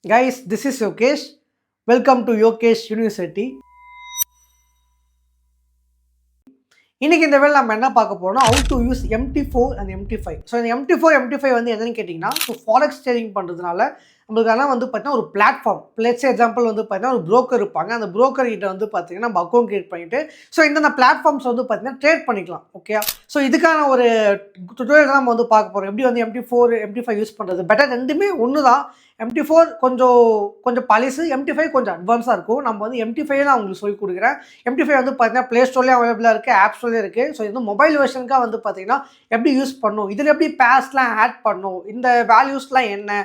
Guys, this is Yokesh. Welcome to Yokesh University. இன்னைக்கு இந்த வேலை நம்ம என்ன பார்க்க போறோம்னா how to use MT4 and MT5. So இந்த MT4 MT5 வந்து என்னன்னு கேட்டிங்கன்னா ஸோ ஃபாரெக்ஸ் ட்ரேடிங் பண்ணுறதுனால நம்மளுக்கு ஆனால் வந்து பார்த்தீங்கன்னா ஒரு பிளாட்ஃபார்ம் லெட்ஸ் எக்ஸாம்பிள் வந்து பார்த்தீங்கன்னா ஒரு broker இருப்பாங்க. அந்த broker கிட்ட வந்து பார்த்தீங்கன்னா நம்ம அக்கௌண்ட் கிரியேட் பண்ணிட்டு ஸோ இந்த பிளாட்ஃபார்ம்ஸ் வந்து பார்த்தீங்கன்னா ட்ரேட் பண்ணிக்கலாம். ஓகே, ஸோ இதுக்கான ஒரு டுட்டோரியல் தான் நம்ம வந்து பார்க்க போகிறோம். எப்படி வந்து MT4 MT5 யூஸ் பண்ணுறது பெட்டர். ரெண்டுமே ஒன்று தான். MT4 கொஞ்சம் பழசு, MT5 கொஞ்சம் அட்வான்ஸாக இருக்கும். நம்ம வந்து MT5 நான் உங்களுக்கு சொல்லி கொடுக்குறேன். MT5 வந்து பார்த்தீங்கன்னா ப்ளே ஸ்டோர்லேயும் அவைலபிளாக இருக்குது, ஆப் ஸ்டோர்லேயும் இருக்குது. ஸோ இது மொபைல் வெர்ஷனுக்காக வந்து பார்த்தீங்கன்னா எப்படி யூஸ் பண்ணணும், இதில் எப்படி பேஸ்லாம் ஆட் பண்ணணும், இந்த வேல்யூஸ்லாம் என்ன,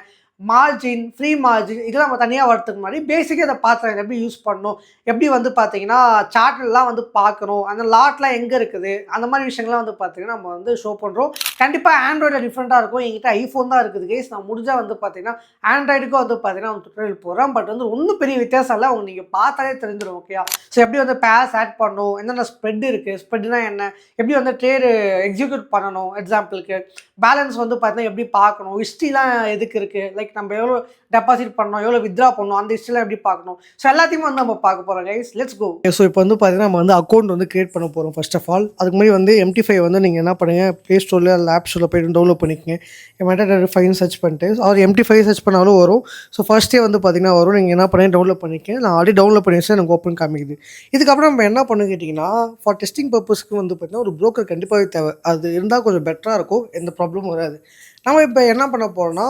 மார்ஜின், ஃப்ரீ மார்ஜின் இதெல்லாம் நம்ம தனியாக வரதுக்கு முன்னாடி பேசிக்காக இதை பார்த்துறேன் எப்படி யூஸ் பண்ணணும், எப்படி வந்து பார்த்தீங்கன்னா சார்ட்லாம் வந்து பார்க்கணும், அந்த லாட்லாம் எங்கே இருக்குது, அந்த மாதிரி விஷயங்கள்லாம் வந்து பார்த்தீங்கன்னா நம்ம வந்து ஷோ பண்ணுறோம். கண்டிப்பாக ஆண்ட்ராய்டில் டிஃப்ரெண்ட்டாக இருக்கும். என்கிட்ட ஐஃபோன் தான் இருக்குது கேஸ். நான் முடிஞ்சால் வந்து பார்த்தீங்கன்னா ஆண்ட்ராய்டுக்கும் வந்து பார்த்தீங்கன்னா வந்து டுட்டோரியல் போகிறேன். பட் வந்து ஒன்றும் பெரிய வித்தியாசம் இல்லை, அவங்க நீங்கள் பார்த்தாலே தெரிஞ்சிடும். ஓகேயா, ஸோ எப்படி வந்து பேஸ் ஆட் பண்ணணும், என்னென்ன ஸ்ப்ரெட் இருக்குது, ஸ்ப்ரெட்னா என்ன, எப்படி வந்து ட்ரேடு எக்ஸிக்யூட் பண்ணணும், எக்ஸாம்பிளுக்கு பேலன்ஸ் வந்து பார்த்தீங்கன்னா எப்படி பார்க்கணும், ஹிஸ்ட்ரிலாம் எதுக்கு இருக்குது, லைக் நம்ம எவ்வளோ டெபாசிட் பண்ணோம், எவ்வளோ வித்ரா பண்ணோம், அந்த ஹிஸ்ட்ரிலாம் எப்படி பார்க்கணும். ஸோ எல்லாத்தையுமே வந்து நம்ம பார்க்க போகிறோம் கைஸ். Let's go. ஸோ இப்போ வந்து பார்த்தீங்கன்னா நம்ம வந்து அக்கௌண்ட் வந்து கிரியேட் பண்ண போகிறோம். ஃபர்ஸ்ட் ஆஃப் ஆல் அதுக்கு முன்னாடி வந்து MT5 வந்து நீங்கள் என்ன பண்ணுங்கள், ப்ளே ஸ்டோரில் இல்லை ஆப் ஸ்டோரில் போய்ட்டு டவுன்லோட் பண்ணிக்கங்க. MT5 சர்ச் பண்ணிட்டு அவர் MT5 சர்ச் பண்ணாலும் வரும். ஸோ ஃபர்ஸ்ட்டே வந்து பார்த்தீங்கன்னா வரும். நீங்கள் என்ன பண்ணுங்க, டவுன்லோட் பண்ணிக்க. நான் ஆல்ரெடி டவுன்லோட் பண்ணி வச்சு எனக்கு ஓப்பன் காமிக்குது. இதுக்கப்புறம் நம்ம என்ன பண்ணு கேட்டிங்கன்னா, ஃபார் டெஸ்டிங் பர்பஸ்க்கு வந்து பார்த்தீங்கன்னா ஒரு ப்ரோக்கர் கண்டிப்பாகவே தேவை. அது இருந்தால் கொஞ்சம் பெட்டராக இருக்கும், எந்த ப்ராப்ளமும் வராது. நம்ம இப்போ என்ன பண்ண போகிறோம்னா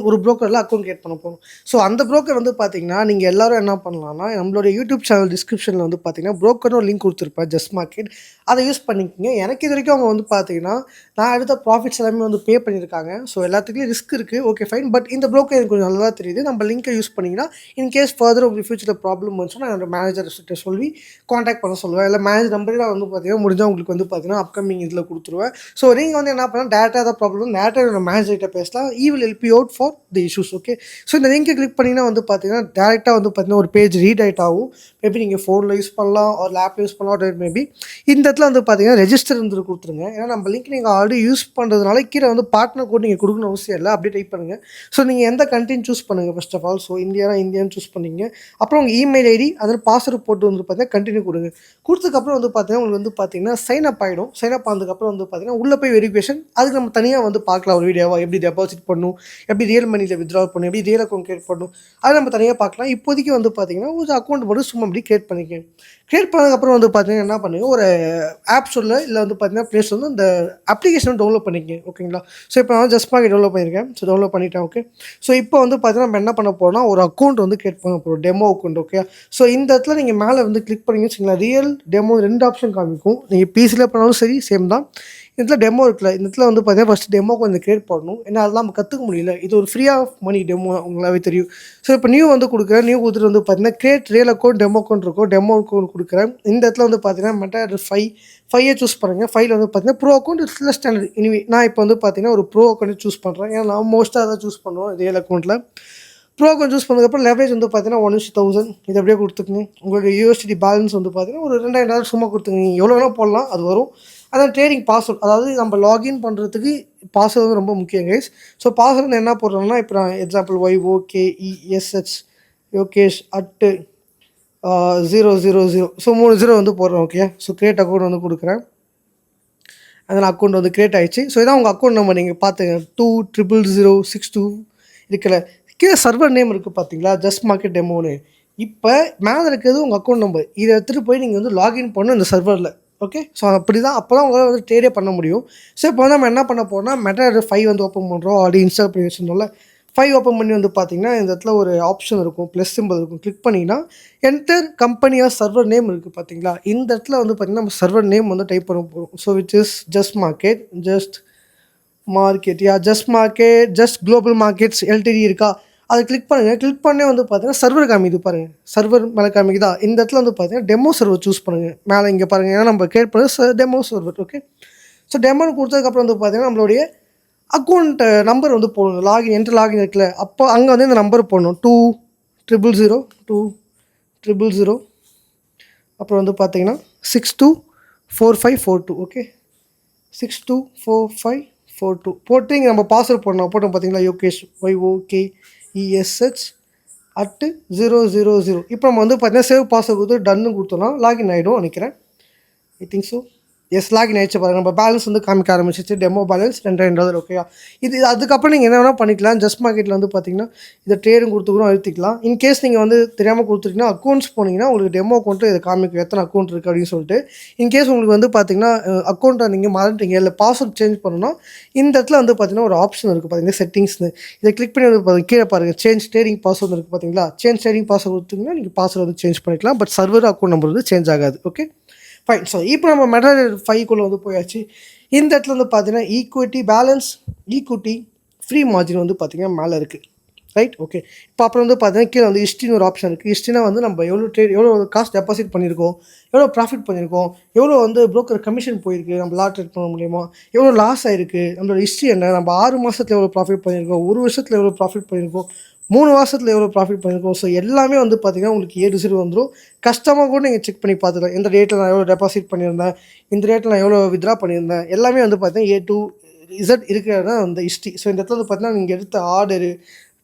ஒரு ப்ரோக்கரில் அக்கௌண்ட் கிரியேட் பண்ண போகிறோம். ஸோ அந்த ப்ரோக்கர் வந்து பார்த்தீங்கன்னா நீங்கள் எல்லோரும் என்ன பண்ணலாம்னா, நம்மளுடைய யூடியூப் சேனல் டிஸ்கிரிப்ஷனில் வந்து பார்த்தீங்கன்னா ப்ரோக்கர்னு ஒரு லிங்க் கொடுத்துருப்பேன், ஜஸ்ட் மார்க்கெட். அதை யூஸ் பண்ணிக்கோங்க. எனக்கு இது வரைக்கும் அவங்க வந்து பார்த்தீங்கன்னா நான் எடுத்த ப்ராஃபிட்ஸ் எல்லாமே வந்து பே பண்ணியிருக்காங்க. ஸோ எல்லாத்துக்குமே ரிஸ்க் இருக்குது, ஓகே ஃபைன். பட் இந்த ப்ரோக்கர் எனக்கு கொஞ்சம் நல்லா தெரியுது. நம்ம லிங்க்கை யூஸ் பண்ணிங்கன்னா இன்கேஸ் ஃபர்தர் உங்களுக்கு ஃபியூச்சரில் ப்ராப்ளம் வந்துச்சுன்னா நான் என்னோட மேனேஜர்கிட்ட சொல்லி காண்டாக்ட் பண்ண சொல்லுவேன். இல்லை மேனேஜர் நம்பரே நான் வந்து பார்த்தீங்கன்னா முடிஞ்சால் உங்களுக்கு வந்து பார்த்தீங்கன்னா அப்கமிங் இதில் கொடுத்துருவேன். ஸோ நீங்கள் வந்து என்ன பண்ணால் டேரெக்டாக ஏதாவது ப்ராப்ளம் டேரெக்டாக என்னோட மேனேஜர்கிட்ட பேசலாம். He will help you out for the issues. Okay, so இந்த லிங்கை கிளிக் பண்ணிங்கன்னா வந்து பார்த்தீங்கன்னா டேரெக்டாக வந்து பார்த்தீங்கன்னா ஒரு பேஜ் ரீட் ஆகிட் ஆகும். மேபி நீங்கள் ஃபோனில் யூஸ் பண்ணலாம், ஒரு லேப்பில் யூஸ் பண்ணலாம், மேபி இந்த இடத்துல வந்து பார்த்தீங்கன்னா ரெஜிஸ்டர் இருந்து கொடுத்துருங்க. ஏன்னா நம்ம லிங்க் நீங்கள் ஆல்ரெடி யூஸ் பண்ணுறதுனால கீழே வந்து பார்ட்னர் கோட் நீங்கள் கொடுக்கணும் அவசியம் இல்லை, அப்படியே டைப் பண்ணுங்கள். ஸோ நீங்கள் எந்த கண்ட்ரின்னு சூஸ் பண்ணுங்கள் ஃபர்ஸ்ட் ஆஃப் ஆல். ஸோ இந்தியான்னு சூஸ் பண்ணிங்க. அப்புறம் உங்கள் இமெயில் ஐடி அதில் பாஸ்வேர்டு போட்டு வந்து பார்த்தீங்கன்னா கண்டினியூ கொடுங்க. கொடுத்ததுக்கப்புறம் வந்து பார்த்தீங்கன்னா உங்களுக்கு வந்து பார்த்தீங்கன்னா சைன் அப் ஆகிடும். சைன் அப் ஆனதுக்கப்புறம் வந்து பார்த்தீங்கன்னா உள்ளே போய் வெரிஃபிகேஷன் அதுக்கு நம்ம தனியாக வந்து பார்க்கலாம் ஒரு வீடியோவாக, எப்படி டெபாசிட் பண்ணணும், எப்படி ரியல் மணியில் வித்ட்ரா பண்ணணும், எப்படி ரியல் அக்கௌண்ட் கிரியேட் பண்ணணும், அதை நம்ம தனியாக பார்க்கலாம். இப்போதைக்கு வந்து பார்த்தீங்கன்னா ஒரு அக்கௌண்ட் மட்டும் சும்மா அப்படி கிரியேட் பண்ணிக்கேன். கிரியேட் பண்ணதுக்கப்புறம் வந்து பார்த்தீங்கன்னா என்ன பண்ணுங்க, ஒரு ஆப் சொல்ல இல்லை வந்து பார்த்தீங்கன்னா ப்ளே ஸ்டோரில் அந்த அப்ளிகேஷன் டவுன்லோட் பண்ணிக்கங்க. ஓகேங்களா, ஸோ இப்போ நான் ஜஸ்ட் மார்க்கெட் டவுன்லோட் பண்ணியிருக்கேன். ஸோ டவுன்லோட் பண்ணிட்டேன். ஓகே, ஸோ இப்போ வந்து பார்த்தீங்கன்னா நம்ம என்ன பண்ண போகிறோம்னா ஒரு அக்கௌண்ட் வந்து கிரியேட் பண்ண போகிறோம், டெமோ அக்கௌண்ட். ஓகே, ஸோ இந்த இடத்துல நீங்கள் மேலே வந்து கிளிக் பண்ணிங்கன்னு வச்சுங்களா, ரியல் டெமோ 2 ஆப்ஷன் காமிக்கும். நீங்கள் பிசியில் பண்ணாலும் சரி சேம் தான். இதில் டெமோ இருக்குல்ல, இந்த இடத்துல வந்து பார்த்தீங்கன்னா ஃபஸ்ட்டு டெமோ கொஞ்சம் கிரியேட் பண்ணணும். ஏன்னா அதெல்லாம் நம்ம கற்றுக்க முடியல. இது ஒரு ஃப்ரீ ஆஃப் மணி டெமோ, உங்களாவே தெரியும். ஸோ இப்போ நியூ வந்து கொடுக்குறேன். நியூ கொடுத்துட்டு வந்து பார்த்தீங்கன்னா create real account demo account இருக்கும். டெமோ அக்கௌண்ட் கொடுக்குறேன். இந்த இடத்துல வந்து பார்த்தீங்கன்னா மெட்டா 5 சூஸ் பண்ணுங்கள். 5 வந்து பார்த்தீங்கன்னா ப்ரோ அக்கௌண்ட் இல்லை ஸ்டாண்டர்ட். இனிமே நான் இப்போ வந்து பார்த்தீங்கன்னா ஒரு ப்ரோ அக்கௌண்ட் சூஸ் பண்ணுறேன். ஏன்னா நான் மோஸ்ட்டாக தான் சூஸ் பண்ணுவோம் ரியல் அக்கௌண்ட்டில். ப்ரோ அக்கௌண்ட் சூஸ் பண்ணதுக்கப்புறம் லெவரேஜ் வந்து பார்த்தீங்கன்னா 1:1000 இது அப்படியே கொடுத்துக்குங்க. உங்களுடைய யூஎஸ்டி பேலன்ஸ் வந்து பார்த்தீங்கன்னா ஒரு 2000 சும்மா கொடுத்துங்க. நீங்கள் எவ்வளோ வேணால் போடலாம், அது வரும். அதான் ட்ரேடிங் பாஸ்வேர்ட், அதாவது நம்ம லாகின் பண்ணுறதுக்கு பாஸ்வேர்டு வந்து ரொம்ப முக்கியம் கைஸ். ஸோ பாஸ்வேர்டு என்ன போடுறோம்னா இப்போ நான் எக்ஸாம்பிள் YOKESH யோகேஷ் @000. ஸோ 3 0 வந்து போடுறோம். ஓகே, ஸோ கிரியேட் அக்கௌண்ட் வந்து கொடுக்குறேன். அதில் அக்கௌண்ட் வந்து கிரியேட் ஆகிடுச்சு. ஸோ இதான் உங்கள் அக்கௌண்ட் நம்பர். நீங்கள் பார்த்துங்க 200062 இருக்குல்ல, கீழே சர்வர் நேம் இருக்குது பார்த்தீங்களா, ஜஸ்ட் மார்க்கெட் டெமோன்னு. இப்போ மேலே இருக்கிறது உங்கள் அக்கௌண்ட் நம்பர். இதை எடுத்துகிட்டு போய் நீங்கள் வந்து லாகின் பண்ணணும் இந்த சர்வரில். ஓகே, ஸோ அப்படி தான் அப்போ தான் உங்களால் வந்து ட்ரேடே பண்ண முடியும். ஸோ இப்போ வந்து நம்ம என்ன பண்ண போகிறோம்னா மெட்டா 5 வந்து ஓப்பன் பண்ணுறோம். ஆல்ரெடி இன்ஸ்டால் பண்ணி வச்சுருந்தோம்ல. 5 ஓப்பன் பண்ணி வந்து பார்த்தீங்கன்னா இந்த இடத்துல ஒரு ஆப்ஷன் இருக்கும், ப்ளஸ் சிம்பிள் இருக்கும். கிளிக் பண்ணிங்கன்னா என்டர் கம்பெனியாக சர்வர் நேம் இருக்குது பார்த்தீங்களா, இந்த இடத்துல வந்து பார்த்தீங்கன்னா நம்ம சர்வர் நேம் வந்து டைப் பண்ண போகிறோம். So which is just market just global markets LTD இருக்கா, அதை கிளிக் பண்ணுங்கள். கிளிக் பண்ணே வந்து பார்த்தீங்கன்னா சர்வர் காமிக்குது பாருங்கள். சர்வர் மேலே காமிக்குதா, இந்த இடத்துல வந்து பார்த்தீங்கன்னா டெமோ சர்வர் சூஸ் பண்ணுங்கள். மேலே இங்கே பாருங்கள், ஏன்னா நம்ம கிரியேட் பண்ண டெமோ சர்வர். ஓகே, ஸோ டெமோன்னு கொடுத்ததுக்கப்புறம் வந்து பார்த்தீங்கன்னா நம்மளுடைய அக்கௌண்ட் நம்பர் வந்து போடணும். லாகின் இருக்குல்ல, அப்போ அங்கே வந்து இந்த நம்பர் போடணும். 2000 அப்புறம் வந்து பார்த்தீங்கன்னா 624542. ஓகே, 624542 போட்டு இங்கே நம்ம பாஸ்வேர்ட் போடணும். போட்டோம் பார்த்தீங்களா, யோகேஷ் YOKESH @000. இப்போ நம்ம வந்து பார்த்தீங்கன்னா சேவ் பாஸ்வேர்ட் கொடுத்து டன்னு கொடுத்தோம்னா லாகின் ஆகிடும் நினைக்கிறேன். I think so. Yes, login ஆயிடுச்சு பாருங்க. நம்ம பேலன்ஸ் வந்து காமிக்க ஆரம்பிச்சிச்சு. Demo balance $2,000. ஓகேயா? இது அதுக்கப்புறம் நீங்கள் என்ன வேணால் பண்ணிக்கலாம். ஜஸ்ட் மார்க்கெட்டில் வந்து பார்த்தீங்கன்னா இதை ட்ரேடும் கொடுத்துக்கூட அழுத்திக்கலாம். இன்கேஸ் நீங்கள் வந்து தெரியாமல் கொடுத்துட்டீங்கன்னா அக்கௌண்ட்ஸ் போனீங்கன்னா உங்களுக்கு டெமோ அக்கௌண்ட்டு இதை காமிக்கும் எத்தனை அக்கௌண்ட் இருக்குது அப்படின்னு சொல்லிட்டு. இன்கேஸ் உங்களுக்கு வந்து பார்த்தீங்கன்னா அக்கௌண்ட்டை நீங்கள் மறந்துட்டீங்க இல்லை பாஸ்வேர்ட் சேஞ்ச் பண்ணணும்னா இந்த இடத்துல வந்து பார்த்தீங்கன்னா ஒரு ஆப்ஷன் இருக்குது பார்த்தீங்கன்னா செட்டிங்ஸ்னு. இதை கிளிக் பண்ணி வந்து கீழே பாருங்கள் சேஞ்ச் ட்ரேடிங் பாஸ்வேர்டு இருக்குது பார்த்தீங்களா? சேஞ்ச் ட்ரேடிங் பாஸ்வேர்டு கொடுத்தீங்கன்னா நீங்கள் பாஸ்வேர்டு வந்து சேஞ்ச் பண்ணிக்கலாம். பட் சர்வர் அக்கௌண்ட் நம்பர் வந்து சேஞ்ச் ஆகாது. Okay fine. ஸோ இப்போ நம்ம மெட்டல் 5 வந்து போயாச்சு. இந்த இடத்துல வந்து பார்த்தீங்கன்னா equity balance, equity, free margin வந்து பார்த்தீங்கன்னா மேலே இருக்குது. Right, okay. இப்போ அப்புறம் வந்து பார்த்தீங்கன்னா கீழே வந்து ஹிஸ்ட்ரின்னு ஒரு ஆப்ஷன் இருக்குது. ஹிஸ்ட்ரினா வந்து நம்ம எவ்வளோ காசு டெபாசிட் பண்ணியிருக்கோம், எவ்வளோ ப்ராஃபிட் பண்ணியிருக்கோம், எவ்வளோ வந்து ப்ரோக்கர் கமிஷன் போயிருக்கு நம்ம லாட் ட்ரேட் பண்ண மூலியமா, எவ்வளோ லாஸ் ஆகிருக்கு, நம்மளோட ஹிஸ்ட்ரி என்ன, நம்ம 6 மாதத்தில் எவ்வளோ ப்ராஃபிட் பண்ணியிருக்கோம், 1 வருஷத்தில் எவ்வளோ ப்ராஃபிட் பண்ணியிருக்கோம், 3 மாதத்தில் எவ்வளோ ப்ராஃபிட் பண்ணியிருக்கோம். ஸோ எல்லாமே வந்து பார்த்தீங்கன்னா உங்களுக்கு A to Z வந்துடும். கஷ்டமாக கூட நீங்கள் செக் பண்ணி பார்த்துக்கலாம். இந்த ரேட்டில் நான் எவ்வளோ டெபாசிட் பண்ணியிருந்தேன், இந்த ரேட்டில் நான் எவ்வளோ வித்ரா பண்ணியிருந்தேன், எல்லாமே வந்து பார்த்தீங்கன்னா A to Z இருக்கிறது தான் அந்த ஹிஸ்ட்ரி. ஸோ இந்த இடத்துல வந்து பார்த்தீங்கன்னா நீங்கள் எடுத்த ஆர்டரு,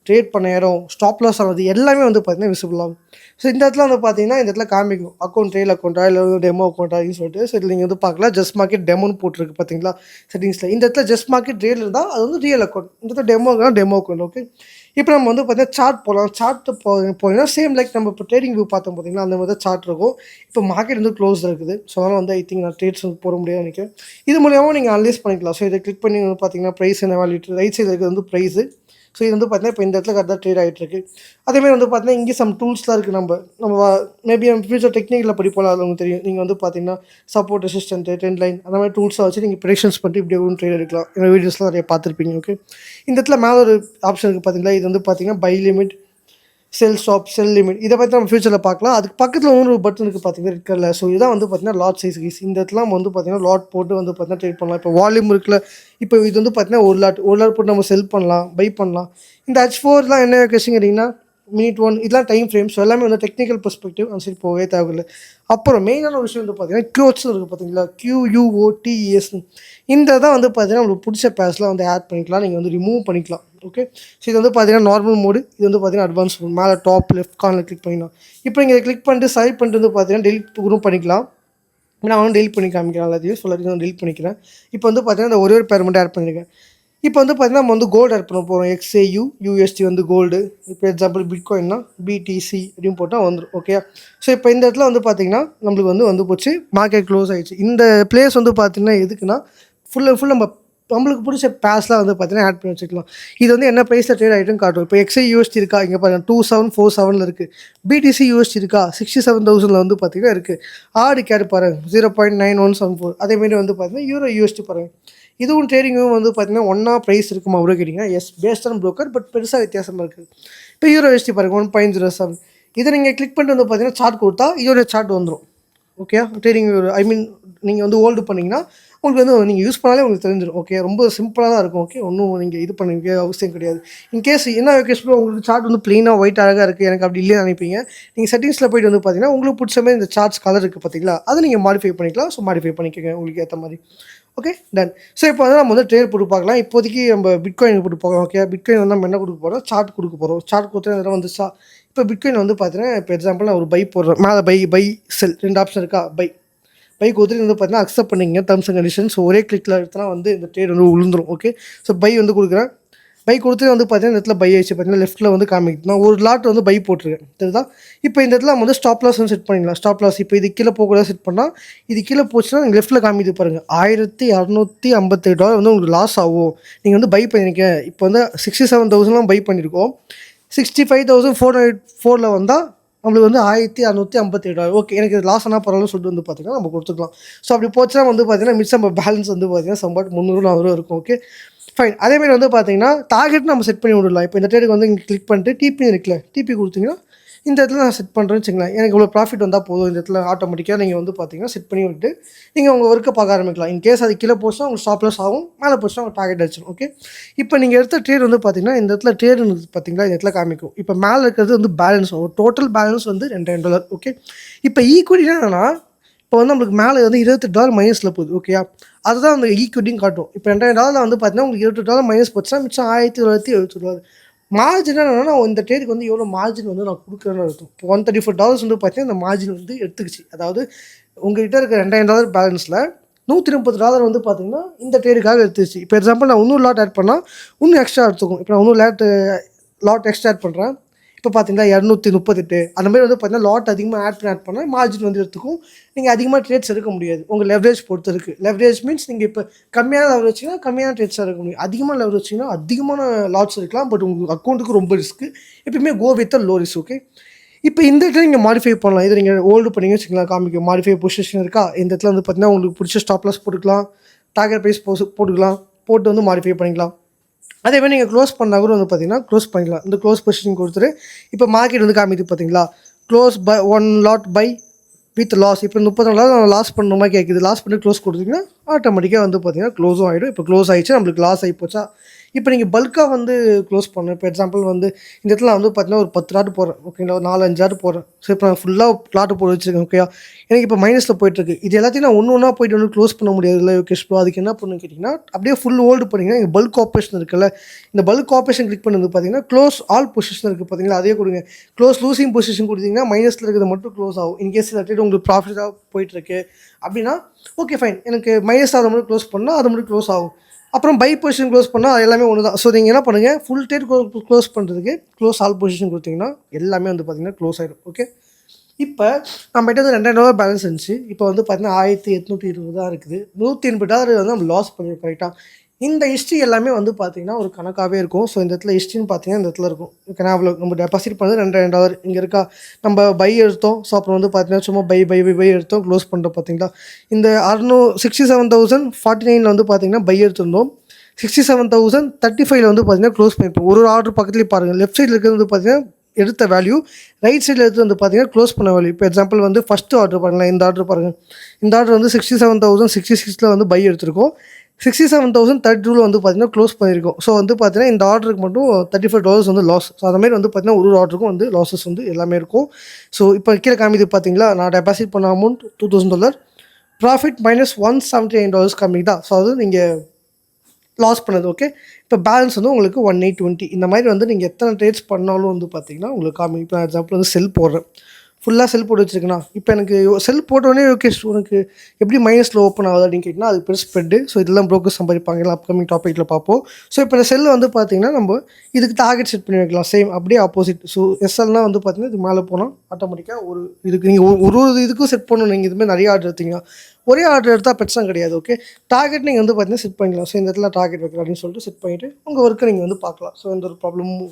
ட்ரேட் பண்ண இடம், ஸ்டாப் லாஸ் ஆனது எல்லாமே வந்து பார்த்தீங்கன்னா விசிபிள் ஆகும். ஸோ இந்த இடத்துல வந்து பார்த்தீங்கன்னா இந்த இடத்துல காமிக்கும் அக்கௌண்ட் ட்ரெயில் அக்கௌண்ட்டா இல்லை டெமோ அக்கௌண்ட்டா அப்படின்னு சொல்லிட்டு. ஸோ இதில் நீங்கள் வந்து பார்க்கலாம் ஜஸ்ட் மார்க்கெட் டெமோன்னு போட்டிருக்கு பார்த்தீங்களா செட்டிங்ஸில். இந்த இடத்துல ஜஸ்ட் மார்க்கெட் ரியல் இருந்தால் அது வந்து ரியல் அக்கௌண்ட், இந்த இடத்துல டெமோ அக்கௌண்ட். ஓகே, இப்போ நம்ம வந்து பார்த்தீங்கன்னா சார்ட் போகலாம். சார்ட் போனீங்கன்னா சேம் லைக் நம்ம இப்போ ட்ரேடிங் வியூ பார்த்தோம் பார்த்தீங்கன்னா அந்த மாதிரி தான் சார்ட் இருக்கும். இப்போ மார்க்கெட் வந்து க்ளோஸ் இருக்குது. ஸோ அதனால் வந்து ஐ திங்க் நான் ட்ரேட்ஸ் வந்து போட முடியாது நினைக்கிறேன். இது மூலியமாக நீங்கள் அனலைஸ் பண்ணிக்கலாம். ஸோ இதை கிளிக் பண்ணி வந்து பார்த்தீங்கன்னா ப்ரைஸ் என்ன வேல்யூ, ரைட் சைடில் இருக்கிறது வந்து ப்ரைஸு. ஸோ இது வந்து பார்த்தீங்கன்னா இப்போ இந்த இடத்துல கரெக்டாக ட்ரேட் ஆகிட்டு இருக்குது. அதேமாதிரி வந்து பார்த்தீங்கன்னா இங்கே சம் டூல்ஸ்லாம் இருக்குது. நம்ம மேபி ஃபியூச்சர் டெக்னிக்கில் படிப்போம், அது உங்களுக்கு தெரியும். நீங்கள் வந்து பார்த்தீங்கன்னா சப்போர்ட், ரெசிஸ்டன்ட், ட்ரெண்ட் லைன் அந்த மாதிரி டூல்ஸாக வச்சு நீங்கள் ப்ரெடிக்ஷன்ஸ் பண்ணிட்டு இப்படி ஒரு ட்ரேட் எடுக்கலாம். என்னோட வீடியோஸ்லாம் நிறைய பார்த்துருப்பீங்க. ஓகே, இந்த இடத்துல மேலே ஒரு ஆப்ஷன் இருக்குது பார்த்தீங்களா, இது வந்து பார்த்தீங்கன்னா buy limit, sell stop, sell limit. இதை பற்றி நம்ம ஃபியூச்சரில் பார்க்கலாம். அதுக்கு பக்கத்தில் ஒரு பட்டன் இருக்குது பார்த்தீங்கன்னா ரெட் கலரில். ஸோ இதான் வந்து பார்த்தீங்கன்னா லாட் சைஸ் கீஸ். இந்த இடத்துல நம்ம வந்து பார்த்தீங்கன்னா லாட் போட்டு வந்து பார்த்தீங்கன்னா ட்ரேட் பண்ணலாம். இப்போ வால்யூம் இருக்குல்ல, இப்போ இது வந்து பார்த்தீங்கன்னா ஒரு லாட் போட்டு நம்ம செல் பண்ணலாம், பை பண்ணலாம். இந்த H4லாம் என்ன கொஸ்டின் கேட்டிங்கன்னா மினிட் 1 இதெல்லாம் டைம் ஃப்ரேம். ஸோ எல்லாமே வந்து டெக்னிக்கல் பெர்ஸ்பெக்டிவ் அந்த சைட் போகவே தேவையில்லை. அப்புறம் மெயினான ஒரு விஷயம் வந்து பார்த்தீங்கன்னா QOTS இருக்குது பார்த்தீங்களா, QUOTES. இந்த தான் வந்து பார்த்தீங்கன்னா உங்களுக்கு பிடிச்ச பேஸ்லாம் வந்து ஆட் பண்ணிக்கலாம், நீங்கள் வந்து ரிமூவ் பண்ணிக்கலாம். ஓகே, ஸோ இது வந்து பார்த்தீங்கன்னா நார்மல் மோடு, இது வந்து பார்த்தீங்கன்னா அட்வான்ஸ் மோட். மேலே டாப் லெஃப்ட் கார்னில் கிளிக் பண்ணிக்கலாம். இப்போ நீங்கள் கிளிக் பண்ணிட்டு செலக்ட் பண்ணிட்டு வந்து பார்த்தீங்கன்னா டெலிட் கூட பண்ணிக்கலாம். நான் வந்து டெலிட் பண்ணி காமிக்கிறேன் எல்லாத்தையும். சொல்லி நான் டெலிட் பண்ணிக்கிறேன். இப்போ வந்து பார்த்தீங்கன்னா இந்த ஒரே ஒரு பேர் மட்டும் ஆட் பண்ணியிருக்கேன். இப்போ வந்து பார்த்தீங்கன்னா நம்ம வந்து கோல்டு ஆட் பண்ண போகிறோம். XAU USD வந்து கோல்டு. இப்போ எக்ஸாம்பிள் பிட்காயின்னா BTC அப்படின்னு போட்டால் வந்துடும். ஓகே, ஸோ இப்போ இந்த இடத்துல வந்து பார்த்தீங்கன்னா நம்மளுக்கு வந்து போச்சு, மார்க்கெட் க்ளோஸ் ஆகிடுச்சு. இந்த பிளேஸ் வந்து பார்த்தீங்கன்னா எதுக்குன்னா ஃபுல் நம்மளுக்கு பிடிச்ச பேஸ்லாம் வந்து பார்த்தீங்கன்னா ஆட் பண்ணி வச்சுக்கலாம். இது வந்து என்ன ப்ரைஸில் ட்ரேட் ஆகிட்டுன்னு காட்டும். இப்போ XAUSD இருக்கா, இங்கே பாருங்கள் 2747 இருக்குது. BTC USD இருக்கா 67,000 வந்து பார்த்தீங்கன்னா இருக்குது. ஆடு கேட் பாருங்கள் 0.9174. அதேமாரி வந்து பார்த்தீங்கன்னா யூரோ USD பாருங்கள். இதுவும் ட்ரேடிங்கும் வந்து பார்த்தீங்கன்னா ஒன்றா ப்ரைஸ் இருக்குமா அவ்வளோ கேட்டிங்கன்னா yes, based on broker, but பெருசாக வித்தியாசமாக இருக்குது. இப்போ யூரோ USD பாருங்கள் 1.07. இதை நீங்கள் கிளிக் பண்ணிட்டு வந்து பார்த்தீங்கன்னா சார்ட் கொடுத்தா இதோட சார்ட் வந்துடும். ஓகே, ட்ரேடிங் ஐ மீன் நீங்கள் வந்து ஹோல்டு பண்ணிங்கன்னா உங்களுக்கு வந்து நீங்கள் யூஸ் பண்ணாலே உங்களுக்கு தெரிஞ்சிடும். ஓகே, ரொம்ப சிம்பிளாக தான் இருக்கும். ஓகே, ஒன்றும் நீங்கள் இது பண்ணிக்க அவசியம் கிடையாது. இன்கேஸ் என்ன கேஸ்ல உங்களுக்கு சார்ட் வந்து ப்ளெயினாக ஒயிட் அழகாக இருக்குது, எனக்கு அப்படி இல்லைன்னு நினைப்பீங்க, நீங்கள் செட்டிங்ஸில் போய்ட்டு வந்து பார்த்தீங்கன்னா உங்களுக்கு பிடிச்ச மாதிரி இந்த சார்ட்ஸ் கலர் இருக்குது பார்த்தீங்களா, அதை நீங்கள் மாடிஃபை பண்ணிக்கலாம். ஸோ மாடிஃபை பண்ணிக்கோங்க உங்களுக்கு ஏற்ற மாதிரி. Okay, ton. ஸோ இப்போ வந்து நம்ம வந்து ட்ரேட் போட்டு பார்க்கலாம். இப்போதைக்கு நம்ம பிட்காயின் போட்டு போகலாம். ஓகே, பிட்காயின் வந்து நம்ம என்ன கொடுக்க போகிறோம், சார்ட் கொடுக்க போகிறோம். சார்ட் கொடுத்தா இதெல்லாம் வந்து இப்போ பிட்காயின் வந்து பார்த்தீங்கன்னா இப்போ எக்ஸாம்பிள் நான் ஒரு பை போடுறேன். மேலே பை செல் 2 ஆப்ஷன் இருக்கா, பை கொடுத்துட்டு வந்து பார்த்தீங்கன்னா அக்செப்ட் பண்ணிங்க டர்ம்ஸ் அண்ட் கண்டிஷன்ஸ். ஒரே கிளிக்கில் எடுத்தனா வந்து இந்த ட்ரேட் வந்து விழுந்துடும். ஓகே, ஸோ பை வந்து கொடுக்குறேன். பை கொடுத்து வந்து பார்த்தீங்கன்னா இந்த இடத்துல பை ஆயிடுச்சு பார்த்தீங்கன்னா லெஃப்ட்டில் வந்து காமிக்குது. நான் ஒரு லாட் வந்து பை போட்டிருக்கேன் தெரியுதா. இப்போ இந்த இடத்துல நம்ம வந்து ஸ்டாப் லாஸ் வந்து செட் பண்ணிக்கலாம். ஸ்டாப் லாஸ் இப்போ இது கீழே போகக்கூடாது செட் பண்ணால், இது கீழே போச்சுன்னா நீங்கள் லெஃப்ட்டில் காமிக்குது பாருங்கள் $1,257 வந்து உங்களுக்கு லாஸ் ஆகும். நீங்கள் வந்து பை பண்ணியிருக்கேன். இப்போ வந்து 67,000 பை பண்ணியிருக்கோம். 65,404 வந்தால் நம்மளுக்கு வந்து $1,657. ஓகே, எனக்கு இது லாஸ் ஆனால் பரவாயில்ல சொல்லிட்டு வந்து பார்த்தீங்கன்னா நம்ம கொடுத்துக்கலாம். ஸோ அப்படி போச்சுன்னா வந்து பார்த்தீங்கன்னா மிச்சம் நம்ம பேலன்ஸ் வந்து பார்த்தீங்கன்னா சம்பாட் 300-400 இருக்கும். Okay fine. அதேமாதிரி வந்து பார்த்தீங்கன்னா டார்கெட் நம்ம செட் பண்ணி விடலாம். இப்போ இந்த ட்ரேடுக்கு வந்து இங்கே கிளிக் பண்ணிட்டு டிபி இருக்குல்ல, டிபி கொடுத்தீங்கன்னா இந்த இடத்துல நான் செட் பண்ணுறேன்னு வச்சுங்களேன். எனக்கு இவ்வளோ ப்ராஃபிட் வந்தால் போதும், இந்த இடத்துல ஆட்டோமேட்டிக்காக நீங்கள் வந்து பார்த்தீங்கன்னா செட் பண்ணி விட்டு நீங்கள் உங்கள் ஒர்க்கை பார்க்க ஆரம்பிக்கலாம். இன்கேஸ் அது கீழே போச்சுன்னா உங்களுக்கு ஸ்டாப் லாஸ் ஆகும், மேலே போச்சுன்னா உங்கள் டார்கெட் அடிச்சிடும். ஓகே, இப்போ நீங்கள் எடுத்த ட்ரேட் வந்து பார்த்தீங்கன்னா இந்த இடத்துல ட்ரேட் பார்த்தீங்களா, இந்த இடத்துல காமிக்கும். இப்போ மேலே இருக்கிறது வந்து பேலன்ஸ், டோட்டல் பேலன்ஸ் வந்து $2,000. ஓகே, இப்போ ஈக்குவிட்டினா என்னன்னா இப்போ வந்து நம்மளுக்கு மேலே வந்து $28 மைனஸில் போகுது. ஓகேயா, அதுதான் அந்த ஈக்குவிட்டியும் காட்டும். இப்போ $2,000 வந்து பார்த்தீங்கன்னா உங்களுக்கு $28 மைனஸ் போச்சுன்னா மிச்சம் $1,970. மார்ஜின் என்னன்னா இந்த ட்ரேடுக்கு வந்து எவ்வளோ மார்ஜின் வந்து நான் கொடுக்குறேன்னு இருக்கும். இப்போ $134 வந்து பார்த்தீங்கன்னா இந்த மார்ஜின் வந்து எடுத்துக்கிச்சு. அதாவது உங்கள்கிட்ட இருக்க $2000 பேலன்ஸில் $130 வந்து பார்த்தீங்கன்னா இந்த ட்ரேடுக்காக எடுத்துச்சு. இப்போ எக்ஸாம்பிள் நான் இன்னொரு லாட் ஆட் பண்ணால் இன்னும் எக்ஸ்ட்ரா எடுத்துக்கும். இப்போ நான் இன்னொரு லாட் எக்ஸ்ட்ரா ஆட் பண்ணுறேன். இப்போ பார்த்தீங்கன்னா 238 அந்த மாதிரி வந்து பார்த்தீங்கன்னா லாட் அதிகமாக ஆட் பண்ணால் மார்ஜின் வந்து எடுத்துக்கும். நீங்கள் அதிகமாக ட்ரேட்ஸ் எடுக்க முடியாது. உங்கள் லெவரேஜ் பொறுத்து இருக்குது. லெவரேஜ் மீன்ஸ் நீங்கள் இப்போ கம்மியான லெவரேஜ் வச்சிங்கன்னா கம்மியான ட்ரேட்ஸாக எடுக்க முடியும். அதிகமாக லெவரேஜ் வச்சிங்கன்னா அதிகமான லாட்ஸ் இருக்கலாம். பட் உங்களுக்கு அக்கௌண்ட்டுக்கு ரொம்ப ரிஸ்க்கு. எப்பயுமே go with low risk. Okay, இப்போ இந்த இடத்துல நீங்கள் மாடிஃபை பண்ணலாம். இதை நீங்கள் ஹோல்டு பண்ணிங்க வச்சுக்கலாம். காமிக்கும் மாடிஃபை பொசிஷன் இருக்கா. இந்த இடத்துல வந்து பார்த்தீங்கன்னா உங்களுக்கு பிடிச்ச ஸ்டாப் லாஸ் போட்டுக்கலாம், டார்கெட் ப்ரைஸ் போட்டுக்கலாம், போட்டு வந்து மாடிஃபை பண்ணிக்கலாம். அதே மாதிரி நீங்கள் க்ளோஸ் பண்ணால் கூட வந்து பார்த்தீங்கன்னா க்ளோஸ் பண்ணிக்கலாம். இந்த க்ளோஸ் பொசிஷன் கொடுத்துட்டு இப்போ மார்க்கெட் வந்து காமிக்குது பார்த்தீங்களா, close buy 1 lot buy with loss. இப்போ 30 நாள் லாஸ் பண்ணுற மாதிரி கேட்குது. லாஸ் பண்ணி க்ளோஸ் கொடுத்தீங்கன்னா ஆட்டோமேட்டிக்காக வந்து பார்த்தீங்கன்னா க்ளோஸும் ஆகிடும். இப்போ க்ளோஸ் ஆகிடுச்சு, நம்மளுக்கு லாஸ் ஆகி போச்சா. இப்போ நீங்கள் பல்காக வந்து க்ளோஸ் பண்ணணும். இப்போ எக்ஸாம்பிள் வந்து இந்த இடத்துல வந்து பார்த்தீங்கன்னா ஒரு 10 லாட் போடுறேன். ஓகேங்களா, ஒரு 4-5 லாட் போடுறேன். ஸோ இப்போ நான் ஃபுல்லாக லாட்டு போட்டு வச்சுருக்கேன். ஓகேயா, எனக்கு இப்போ மைனஸில் போயிட்டுருக்கு. இது எல்லாத்தையும் நான் ஒன்று போயிட்டு வந்து க்ளோஸ் பண்ண முடியாது இல்லை யோகேஷ் ப்ரோ. அதுக்கு என்ன பண்ணு கேட்டிங்கன்னா, அப்படியே ஃபுல் ஹோல்டு பண்ணிங்கன்னா இங்கே பல்க் ஆப்ரேஷன் இருக்குல்ல, இந்த பல்க் ஆப்ரேஷன் கிளிக் பண்ணது பார்த்தீங்கன்னா க்ளோஸ் ஆல் பொசிஷன் இருக்குது பார்த்தீங்களா, அதே கொடுங்க. க்ளோஸ் லூசிங் பொசிஷன் கொடுத்தீங்கன்னா மைனஸில் இருக்கிறது மட்டும் க்ளோஸ் ஆகும். இன்கேஸ் இல்லாட்டி உங்களுக்கு ப்ராஃபிட்டாக போயிட்டுருக்கு அப்படின்னா ஓகே ஃபைன், எனக்கு மைனஸ் ஆகிற மட்டும் க்ளோஸ் பண்ணால் அது மட்டும் க்ளோஸ் ஆகும். அப்புறம் பை பொசிஷன் க்ளோஸ் பண்ணால் அது எல்லாமே ஒன்று தான். ஸோ நீங்கள் என்ன பண்ணுங்கள், ஃபுல் ட்ரேட் க்ளோஸ் பண்ணுறதுக்கு க்ளோஸ் ஆல் பொசிஷன் கொடுத்தீங்கன்னா எல்லாமே வந்து பார்த்தீங்கன்னா க்ளோஸ் ஆகிடும். ஓகே, இப்போ நம்மகிட்ட வந்து $2000 பேலன்ஸ் இருந்துச்சு. இப்போ வந்து பார்த்தீங்கன்னா $1820 தான் இருக்குது. $180 வந்து நம்ம லாஸ் பண்ணியிருக்கோம். கரெக்டாக இந்த ஹிஸ்ட்ரி எல்லாமே வந்து பார்த்தீங்கன்னா ஒரு கணக்காகவே இருக்கும். ஸோ இந்த இடத்துல ஹிஸ்ட்ரின்னு பார்த்தீங்கன்னா இந்த இடத்துல இருக்கும். கனாவில் நம்ம டெபாசிட் பண்ணது $2000 இங்கே இருக்கா. நம்ம பை எடுத்தோம். ஸோ அப்புறம் வந்து பார்த்தீங்கன்னா சும்மா பை எடுத்தோம், க்ளோஸ் பண்ணுறோம் பார்த்தீங்களா. இந்த 67,049 வந்து பார்த்தீங்கன்னா பை எடுத்திருந்தோம். 67,035 வந்து பார்த்தீங்கன்னா க்ளோஸ் பண்ணியிருப்போம். ஒரு ஆர்டர் பக்கத்துலேயே பாருங்கள். லெஃப்ட் சைடில் இருக்கிறது வந்து பார்த்தீங்கன்னா எடுத்த வேல்யூ, ரைட் சைடில் எடுத்து வந்து பார்த்தீங்கன்னா க்ளோஸ் பண்ண வேல்யூ. இப்போ எக்ஸாம்பிள் வந்து ஃபஸ்ட்டு ஆர்டர் பாருங்களேன். இந்த ஆர்டர் பாருங்கள். இந்த ஆர்டர் வந்து 67,066 வந்து பை எடுத்திருக்கோம். 67,032 வந்து பார்த்தீங்கன்னா க்ளோஸ் பண்ணியிருக்கோம். ஸோ வந்து பார்த்தீங்கன்னா இந்த ஆர்டருக்கு மட்டும் $35 வந்து லாஸ். ஸோ அந்த மாதிரி வந்து பார்த்தீங்கன்னா ஒரு ஆர்டருக்கும் வந்து லாஸஸ் வந்து எல்லாமே இருக்கும். ஸோ இப்போ கீழே காமிது பார்த்தீங்களா, நான் டெபாசிட் பண்ண அமௌண்ட் $2,000, ப்ராஃபிட் மைனஸ் $179 கம்மி தான். ஸோ அது நீங்கள் லாஸ் பண்ணது. ஓகே, இப்போ பேலன்ஸ் வந்து உங்களுக்கு 1820. இந்த மாதிரி வந்து நீங்கள் எத்தனை ட்ரேட்ஸ் பண்ணாலும் வந்து பார்த்தீங்கன்னா உங்களுக்கு காமி. இப்போ எக்ஸாம்பிள் வந்து செல் போடுறேன், ஃபுல்லாக செல் போட்டு வச்சுருக்கேண்ணா. இப்போ எனக்கு செல் போட்டோடனே ஓகே உனக்கு எப்படி மைனஸில் ஓப்பன் ஆகுது அப்படின்னு கேட்டிங்கன்னா அது பெரிய ஸ்ப்ரெட்டு. ஸோ இதெல்லாம் ப்ரோக்கர்ஸ் சம்பாதிப்பாங்க, எல்லாம் அப்கமிங் டாப்பிக்கில் பார்ப்போம். ஸோ இப்போ இந்த செல் வந்து பார்த்தீங்கன்னா நம்ம இதுக்கு டார்கெட் செட் பண்ணி வைக்கலாம். சேம் அப்படியே ஆப்போசிட். ஸோ எஸ்எல்னால் வந்து பார்த்தீங்கன்னா இது மேலே போனால் ஆட்டோமேட்டிக்காக ஒரு இதுக்கு நீங்கள் ஒரு இதுக்கும் செட் பண்ணணும். நீங்கள் இதுமாதிரி நிறைய ஆர்டர் எடுத்தீங்கன்னா ஒரே ஆர்டர் எடுத்தால் பிரச்சனை கிடையாது. ஓகே, டார்கெட் நீங்கள் வந்து பார்த்தீங்கன்னா செட் பண்ணிக்கலாம். ஸோ இந்த இடத்துல டார்கெட் வைக்கலாம் அப்படின்னு சொல்லிட்டு செட் பண்ணிவிட்டு உங்கள் ஒர்க்கை நீங்கள் வந்து பார்க்கலாம். ஸோ எந்த ஒரு ப்ராப்ளமும்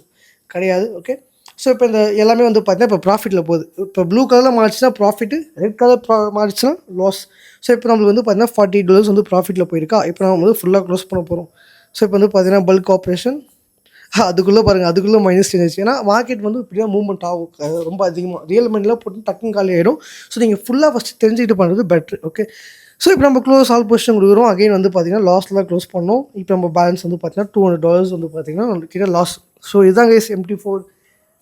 கிடையாது. ஓகே, ஸோ இப்போ இந்த எல்லாமே வந்து பார்த்தீங்கன்னா இப்போ ப்ராஃபிட்டில் போகுது. இப்போ ப்ளூ கலரில் மாறிச்சுன்னா ப்ராஃபிட்டு, ரெட் கலர் மாறிச்சுன்னா லாஸ். ஸோ இப்போ நம்மளுக்கு வந்து பார்த்தீங்கன்னா $48 வந்து ப்ராஃபிட்டில் போயிருக்கா. இப்போ நம்ம வந்து ஃபுல்லாக க்ளோஸ் பண்ண போகிறோம். ஸோ இப்போ வந்து பார்த்தீங்கன்னா பல்க் ஆப்ரேஷன் அதுக்குள்ளே பாருங்கள், அதுக்குள்ளே மைனஸ் இருந்துச்சு. ஏன்னா மார்க்கெட் வந்து இப்படி தான் மூவ்மெண்ட் ஆகும் ரொம்ப அதிகமாக. ரியல் மணிலாம் போட்டு டக்குன்னு காலி ஆகிடும். ஸோ நீங்கள் ஃபுல்லாக ஃபஸ்ட்டு தெரிஞ்சுக்கிட்டு பண்ணுறது பெட்ரு. ஓகே, ஸோ இப்போ நம்ம க்ளோஸ் ஆல் பொசிஷன் கொடுக்குறோம். அகைன் வந்து பார்த்தீங்கன்னா லாஸ்ட்டில் தான் க்ளோஸ் பண்ணோம். இப்போ நம்ம பேலன்ஸ் வந்து பார்த்தீங்கன்னா $200 வந்து பார்த்தீங்கன்னா நம்மளுக்கு லாஸ். ஸோ இதுதான் கைஸ் MT4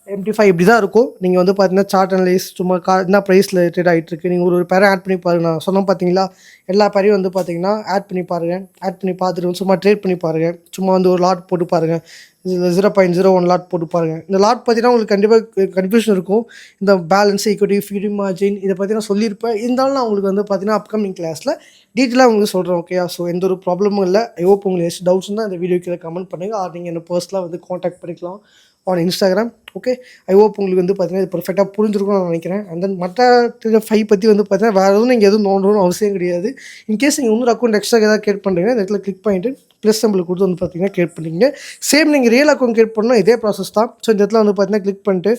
MT5 இப்படி தான் இருக்கும். நீங்கள் வந்து பார்த்தீங்கன்னா சார்ட் அனலைஸ் சும்மா என்ன ப்ரைஸில் ட்ரேட் ஆகிட்டுருக்கு. நீங்கள் ஒரு பேரை ஆட் பண்ணி பாருங்கள். நான் சொன்னோம் பார்த்தீங்களா, எல்லா பேரையும் வந்து பார்த்தீங்கன்னா ஆட் பண்ணி பாருங்கள். ஆட் பண்ணி பார்த்துட்டு சும்மா ட்ரேட் பண்ணி பாருங்கள். சும்மா வந்து ஒரு லாட் போட்டு பாருங்கள். இதில் 0.01 லாட் போட்டு பாருங்கள். இந்த லாட் பார்த்தீங்கன்னா உங்களுக்கு கண்டிப்பாக கன்ஃபியூஷன் இருக்கும். இந்த பேலன்ஸ், ஈக்விட்டி, ஃபீடி மார்ஜின் இதை பற்றி நான் சொல்லியிருப்பேன். இருந்தாலும் நான் உங்களுக்கு வந்து பார்த்தீங்கன்னா அப்கமிங் கிளாஸில் டீட்டெயிலாக உங்களுக்கு சொல்கிறேன். ஓகேயா, ஸோ எந்த ஒரு ப்ராப்ளமும் இல்லை. ஐ ஹோப் உங்களுக்கு எஸ் டவுட்ஸ் இருந்தால் இந்த வீடியோ கீழே கமெண்ட் பண்ணுங்கள். ஆர் நீங்கள் என்ன பர்சனலாக வந்து காண்டாக்ட் பண்ணிக்கலாம் on Instagram. Okay, I hope உங்களுக்கு வந்து பார்த்தீங்கன்னா இது பர்ஃபெக்டாக புரிஞ்சிருக்கும்னு நான் நினைக்கிறேன். அண்ட் தென் மற்ற 5 பற்றி வந்து பார்த்தீங்கன்னா வேறு எதுவும் நீங்கள் எதுவும் நோண்டணும்னு அவசியம் கிடையாது. இன்கேஸ் நீங்கள் இன்னொரு அக்கௌண்ட் எக்ஸ்ட்ரா ஏதாவது கிரியேட் பண்ணுறீங்கன்னா இந்த இடத்துல கிளிக் பண்ணிட்டு ப்ளஸ் சிம்பிள் கொடுத்து வந்து பார்த்தீங்கன்னா கிரியேட் பண்ணிங்க. சேம் நீங்கள் ரியல் அக்கௌண்ட் கிரியேட் பண்ணால் இதே ப்ராசஸ் தான். ஸோ இந்த இடத்துல வந்து பார்த்தீங்கன்னா கிளிக் பண்ணிட்டு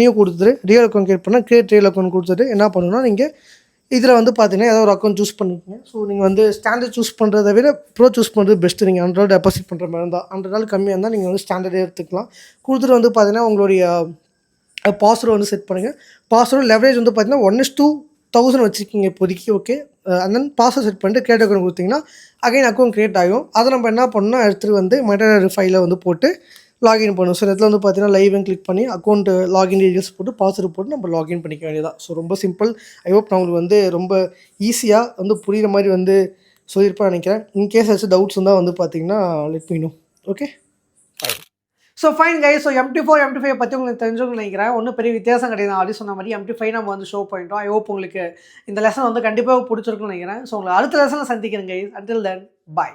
நியூ கொடுத்துட்டு ரியல் அக்கௌண்ட் கிரியேட் பண்ணால் கிரியேட் ரியல் அக்கௌண்ட் கொடுத்துட்டு என்ன பண்ணணும்னா நீங்கள் இதில் வந்து பார்த்தீங்கன்னா ஏதாவது ஒரு அக்கௌண்ட் சூஸ் பண்ணிக்கோங்க. ஸோ நீங்கள் வந்து ஸ்டாண்டர்ட் சூஸ் பண்ணுறதை விட ப்ரோ சூஸ் பண்ணுறது பெஸ்ட்டு. நீங்கள் $100 டெபாசிட் பண்ணுற மாதிரி இருந்தால் $100 கம்மியாக இருந்தால் நீங்கள் வந்து ஸ்டாண்டர்டே எடுத்துக்கலாம். கொடுத்துட்டு வந்து பார்த்தீங்கன்னா உங்களுடைய பாஸ்வேர்டு வந்து செட் பண்ணுங்கள். பாஸ்வேர்டு லெவரேஜ் வந்து பார்த்தீங்கன்னா 1:1000 வச்சுருக்கீங்க இப்போதைக்கு. Okay, and then password set பண்ணிட்டு கிரியேட் அக்கௌண்ட் கொடுத்தீங்கன்னா அகைன் அக்கௌண்ட் கிரியேட் ஆகும். அதை நம்ம என்ன பண்ணணும்னா எடுத்துகிட்டு வந்து மெட்டர் ஃபைலில் வந்து போட்டு லாகின் பண்ணும். ஸோ இதில் வந்து பார்த்தீங்கன்னா லைவ்னு கிளிக் பண்ணி அக்கௌண்ட் லாகின் டீட்டெயில்ஸ் போட்டு பாஸ்வேர்டு போட்டு நம்ம லாகின் பண்ணிக்க வேண்டியதான். ஸோ ரொம்ப சிம்பிள். ஐ ஹோப் நான் உங்களுக்கு வந்து ரொம்ப ஈஸியாக வந்து புரிகிற மாதிரி வந்து சொல்லியிருப்பேன் நினைக்கிறேன். இன்கேஸ் ஏதாச்சும் டவுட்ஸ் இருந்தால் வந்து பார்த்தீங்கன்னா let me know. Okay, so fine guys. So MT4 MT5 பற்றி உங்களுக்கு தெரிஞ்சுக்கணும்னு நினைக்கிறேன். ஒன்றும் பெரிய வித்தியாசம் கிடையாது. நான் ஆல்ரெடி சொன்ன மாதிரி MT5 நம்ம வந்து ஷோ பண்ணிட்டோம். ஐ ஹோப் உங்களுக்கு இந்த லெசன் வந்து கண்டிப்பாக பிடிச்சிருக்குன்னு நினைக்கிறேன். ஸோ உங்களை அடுத்த லெசனில் சந்திக்கிறேன் கைஸ். Until then by.